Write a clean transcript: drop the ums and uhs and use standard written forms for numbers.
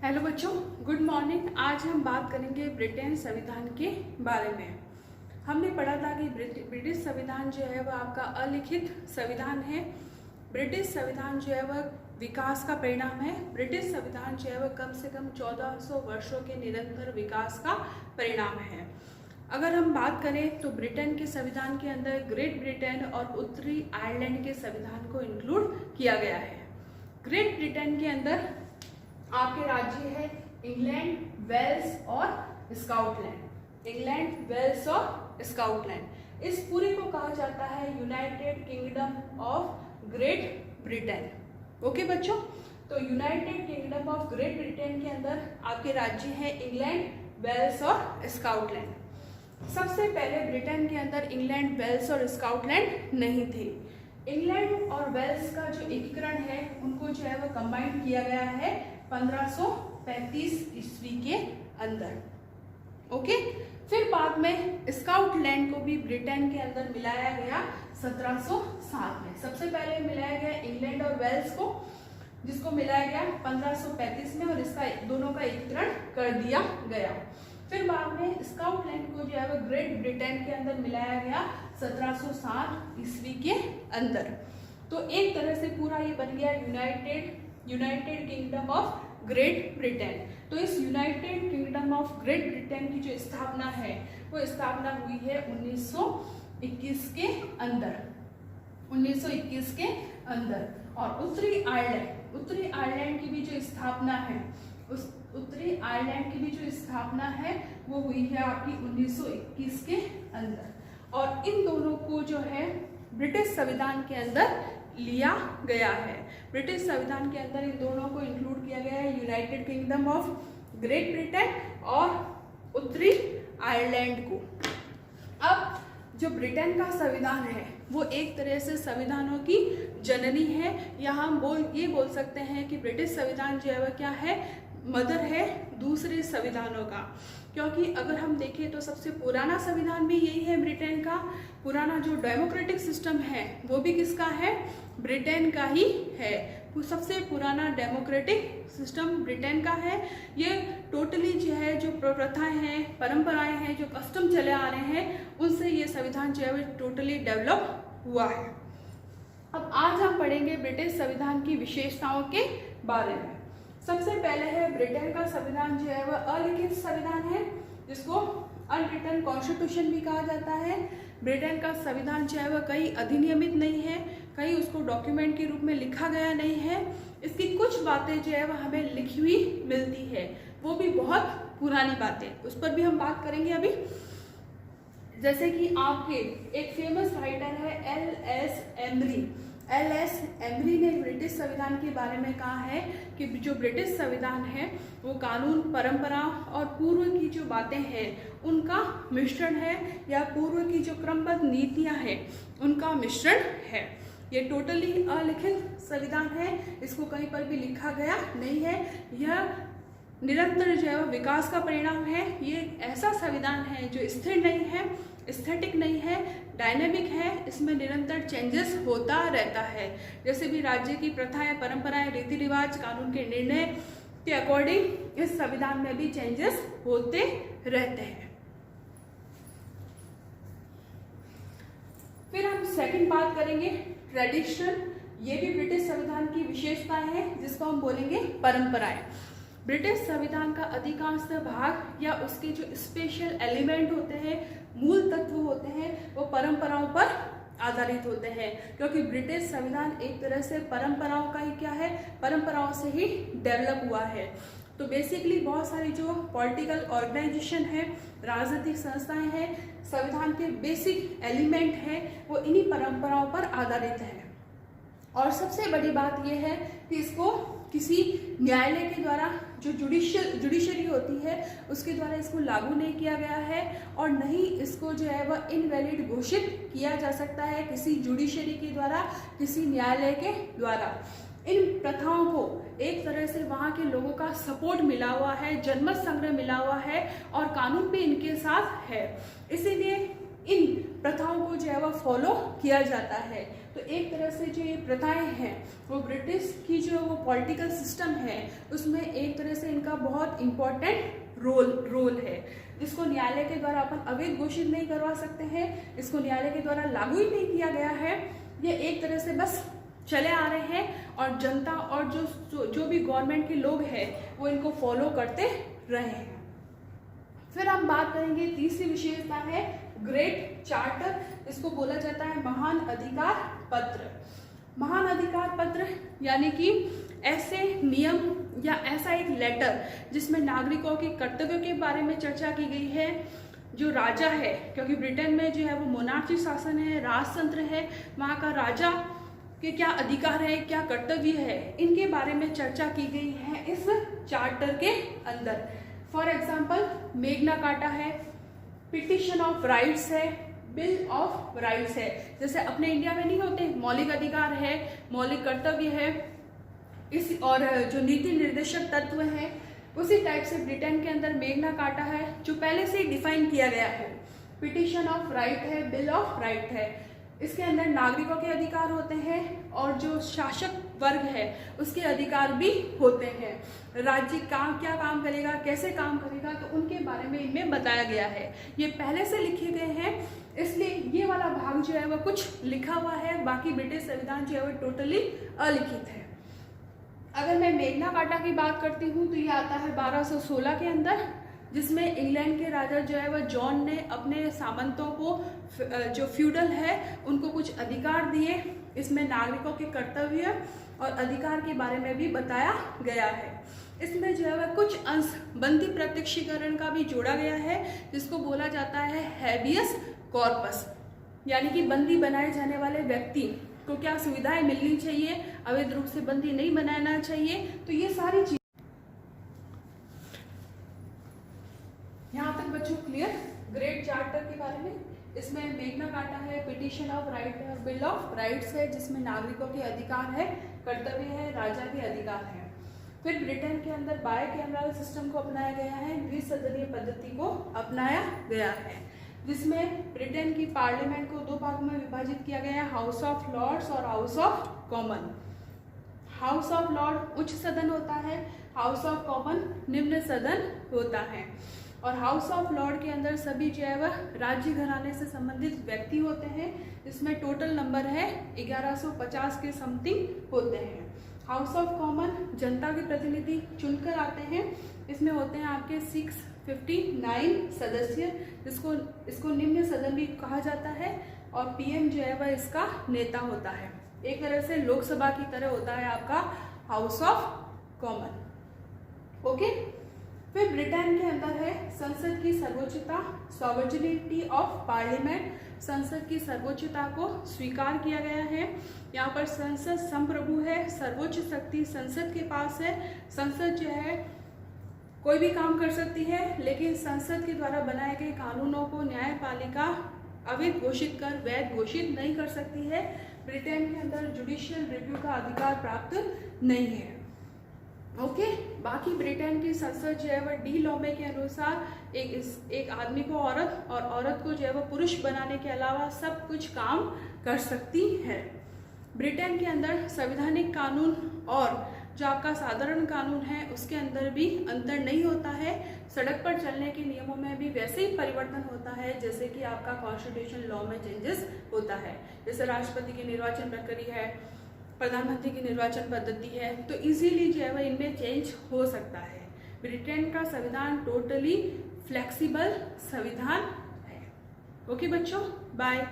Hello बच्चों, good morning. आज हम बात करेंगे ब्रिटेन संविधान के बारे में। हमने पढ़ा था कि ब्रिटिश संविधान जो है वह आपका अलिखित संविधान है। ब्रिटिश संविधान जो है वह विकास का परिणाम है। ब्रिटिश संविधान जो है वह कम से कम 1400 वर्षों के निरंतर विकास का परिणाम है। अगर हम बात करें तो ब्रिटेन के संविधान के अंदर ग्रेट ब्रिटेन और उत्तरी आयरलैंड के संविधान को इंक्लूड किया गया है। ग्रेट ब्रिटेन के अंदर आपके राज्य है इंग्लैंड, वेल्स और स्कॉटलैंड। इंग्लैंड, वेल्स और स्कॉटलैंड, इस पूरे को कहा जाता है United kingdom of great Britain. Okay बच्चों, तो United kingdom of great Britain के अंदर आपके राज्य है इंग्लैंड, वेल्स और स्कॉटलैंड। सबसे पहले ब्रिटेन के अंदर इंग्लैंड, वेल्स और स्कॉटलैंड नहीं थे। इंग्लैंड और वेल्स का जो एकीकरण है उनको जो है वो कंबाइन किया गया है 1535 ईस्वी के अंदर। ओके, फिर बाद में स्कॉटलैंड को भी ब्रिटेन के अंदर मिलाया गया 1707 में। सबसे पहले मिलाया गया इंग्लैंड और वेल्स को, जिसको मिलाया गया 1535 में और इसका दोनों का एकीकरण कर दिया गया। फिर बाद में स्कॉटलैंड को जो है वो ग्रेट ब्रिटेन के अंदर मिलाया गया 1707 ईस्वी के अंदर। तो एक तरह से पूरा ये बन गया United kingdom of great Britain. तो इस United kingdom of great Britain की जो स्थापना है वो स्थापना हुई है 1921 के अंदर। 1921 के अंदर। और उत्तरी आयरलैंड की भी जो स्थापना है, उस उत्तरी आयरलैंड की भी जो स्थापना है वो हुई है आपकी 1921 के अंदर। और इन दोनों को जो है ब्रिटिश संविधान के अंदर लिया गया है। ब्रिटिश संविधान के अंदर इन दोनों को इंक्लूड किया गया है, United kingdom of great Britain और उत्तरी आयरलैंड को। अब जो ब्रिटेन का संविधान है वो एक तरह से संविधानों की जननी है, या हम ये बोल सकते हैं कि ब्रिटिश संविधान जो है वह क्या है, मदर है दूसरे संविधानों का। क्योंकि अगर हम देखें तो सबसे पुराना संविधान भी यही है ब्रिटेन का। पुराना जो डेमोक्रेटिक सिस्टम है वो भी किसका है, ब्रिटेन का ही है। सबसे पुराना डेमोक्रेटिक सिस्टम ब्रिटेन का है। ये टोटली जो है जो प्रथाएं हैं, परंपराएं हैं, जो कस्टम चले आ रहे हैं, उनसे ये संविधान जो है वो टोटली डेवलप हुआ है। अब आज हम पढ़ेंगे ब्रिटिश संविधान की विशेषताओं के बारे में। सबसे पहले है ब्रिटेन का संविधान जो है वह अलिखित संविधान है, जिसको अनरिटन कॉन्स्टिट्यूशन भी कहा जाता है। ब्रिटेन का संविधान जो है वह कहीं अधिनियमित नहीं है, कहीं उसको डॉक्यूमेंट के रूप में लिखा गया नहीं है। इसकी कुछ बातें जो है वह हमें लिखी हुई मिलती है, वो भी बहुत पुरानी बातें, उस पर भी हम बात करेंगे अभी। जैसे कि आपके एक फेमस राइटर है एल.एस. एमरी ने ब्रिटिश संविधान के बारे में कहा है कि जो ब्रिटिश संविधान है वो कानून, परंपरा और पूर्व की जो बातें हैं उनका मिश्रण है, या पूर्व की जो क्रमबद्ध नीतियां हैं उनका मिश्रण है। ये टोटली अलिखित संविधान है, इसको कहीं पर भी लिखा गया नहीं है। यह निरंतर जो है विकास का परिणाम है। ये ऐसा संविधान है जो स्थिर नहीं है, स्थैतिक नहीं है, डायनेमिक है। इसमें निरंतर चेंजेस होता रहता है। जैसे भी राज्य की प्रथाएं, परंपराएं, रीति रिवाज, कानून के निर्णय के अकॉर्डिंग इस संविधान में भी चेंजेस होते रहते हैं। फिर हम सेकंड बात करेंगे ट्रेडिशन। ये भी ब्रिटिश संविधान की विशेषता है, जिसको हम बोलेंगे परंपराएं। ब्रिटिश संविधान का अधिकांश भाग या उसके जो स्पेशल एलिमेंट होते हैं, मूल तत्व होते हैं, वो परंपराओं पर आधारित होते हैं। क्योंकि ब्रिटिश संविधान एक तरह से परंपराओं का ही क्या है, परंपराओं से ही डेवलप हुआ है। तो बेसिकली बहुत सारी जो पॉलिटिकल ऑर्गेनाइजेशन है, राजनीतिक संस्थाएं हैं, संविधान के बेसिक एलिमेंट हैं, वो इन्हीं परंपराओं पर आधारित है। और सबसे बड़ी बात यह है कि इसको किसी न्यायालय के द्वारा, जो जुडिशरी होती है, उसके द्वारा इसको लागू नहीं किया गया है, और नहीं इसको जो है वह इनवैलिड घोषित किया जा सकता है किसी जुडिशरी के द्वारा, किसी न्यायालय के द्वारा। इन प्रथाओं को एक तरह से वहाँ के लोगों का सपोर्ट मिला हुआ है, जनमत संग्रह मिला हुआ है, और कानून भी इनके साथ है। इसीलिए इन प्रथाओं को जो है वह फॉलो किया जाता है। तो तो एक तरह से जो ये प्रथाएं हैं वो ब्रिटिश की जो वो पॉलिटिकल सिस्टम है उसमें एक तरह से इनका बहुत इम्पोर्टेंट रोल है, जिसको न्यायालय के द्वारा अपन अवैध घोषित नहीं करवा सकते हैं, इसको न्यायालय के द्वारा लागू ही नहीं किया गया है। ये एक तरह से बस चले आ रहे हैं और जनता और जो भी गवर्नमेंट के लोग हैं वो इनको फॉलो करते रहे हैं। फिर हम बात करेंगे तीसरी विशेषता है ग्रेट चार्टर, इसको बोला जाता है महान अधिकार पत्र। महान अधिकार पत्र यानी कि ऐसे नियम या ऐसा एक लेटर जिसमें नागरिकों के कर्तव्यों के बारे में चर्चा की गई है। जो राजा है, क्योंकि ब्रिटेन में जो है वो मोनार्ची शासन है, राजतंत्र है, वहाँ का राजा के क्या अधिकार है, क्या कर्तव्य है, इनके बारे में चर्चा की गई है इस चार्टर के अंदर। फॉर एग्जाम्पल मेग्ना कार्टा है, पिटिशन ऑफ राइट्स है, बिल ऑफ राइट्स है। जैसे अपने इंडिया में नहीं होते मौलिक अधिकार है, मौलिक कर्तव्य है, इस और जो नीति निर्देशक तत्व है, उसी टाइप से ब्रिटेन के अंदर मेग्ना कार्टा है जो पहले से ही डिफाइन किया गया है। पिटिशन ऑफ राइट है, बिल ऑफ राइट है, इसके अंदर नागरिकों के अधिकार होते हैं और जो शासक वर्ग है उसके अधिकार भी होते हैं। राज्य क्या काम करेगा, कैसे काम करेगा, तो उनके बारे में इनमें बताया गया है। ये पहले से लिखे गए हैं, इसलिए ये वाला भाग जो है वो कुछ लिखा हुआ है, बाकी ब्रिटिश संविधान जो है वो टोटली अलिखित है। अगर मैं मेग्ना कार्टा की बात करती हूँ तो ये आता है 1216 के अंदर, जिसमें इंग्लैंड के राजा जो है वह जॉन ने अपने सामंतों को जो फ्यूडल है उनको कुछ अधिकार दिए। इसमें नागरिकों के कर्तव्य और अधिकार के बारे में भी बताया गया है। इसमें जो है वह कुछ अंश बंदी प्रत्यक्षीकरण का भी जोड़ा गया है, जिसको बोला जाता है हैबियस कॉर्पस, यानी कि बंदी बनाए जाने वाले व्यक्ति को क्या सुविधाएं मिलनी चाहिए, अवैध रूप से बंदी नहीं बनाना चाहिए। तो ये सारी चीज यहाँ तक बच्चों क्लियर ग्रेट चार्टर के बारे में। इसमें मेग्ना कार्टा है, पिटिशन ऑफ राइट है और बिल ऑफ राइट्स है, जिसमें नागरिकों के अधिकार है, कर्तव्य है, राजा के अधिकार है। फिर ब्रिटेन के अंदर बायकैमरल सिस्टम को अपनाया गया है, द्विसदनीय पद्धति को अपनाया गया है, जिसमें ब्रिटेन की पार्लियामेंट को 2 भागों में विभाजित किया गया है, हाउस ऑफ लॉर्ड्स और house of common. House of Lord उच्च सदन होता है, हाउस ऑफ कॉमन निम्न सदन होता है। और हाउस ऑफ लॉर्ड के अंदर सभी जो है वह राज्य घराने से संबंधित व्यक्ति होते हैं, जिसमें टोटल नंबर है 1150 के समथिंग होते हैं। हाउस ऑफ कॉमन जनता के प्रतिनिधि चुनकर आते हैं, इसमें होते हैं आपके 659 सदस्य, इसको निम्न सदन भी कहा जाता है। और पीएम जो है वह इसका नेता होता है, एक तरह से लोकसभा की तरह होता है आपका हाउस ऑफ कॉमन। ओके, फिर ब्रिटेन के अंदर है संसद की सर्वोच्चता, सॉवरेनिटी ऑफ पार्लियामेंट, संसद की सर्वोच्चता को स्वीकार किया गया है। यहाँ पर संसद संप्रभु है, सर्वोच्च शक्ति संसद के पास है। संसद जो है कोई भी काम कर सकती है, लेकिन संसद के द्वारा बनाए गए कानूनों को न्यायपालिका अवैध घोषित कर वैध घोषित नहीं कर सकती है। ब्रिटेन के अंदर जुडिशियल रिव्यू का अधिकार प्राप्त नहीं है। ओके, बाकी ब्रिटेन की संसद जो है वह डी लॉमे के अनुसार एक आदमी को औरत और औरत को जो है वह पुरुष बनाने के अलावा सब कुछ काम कर सकती है। ब्रिटेन के अंदर संवैधानिक कानून और जो आपका साधारण कानून है उसके अंदर भी अंतर नहीं होता है। सड़क पर चलने के नियमों में भी वैसे ही परिवर्तन होता है जैसे कि आपका कॉन्स्टिट्यूशन लॉ में चेंजेस होता है। जैसे राष्ट्रपति की निर्वाचन प्रक्रिया है, प्रधानमंत्री की निर्वाचन पद्धति है, तो इजीली जो है वह इनमें चेंज हो सकता है। ब्रिटेन का संविधान टोटली फ्लेक्सिबल संविधान है। ओके बच्चों, बाय।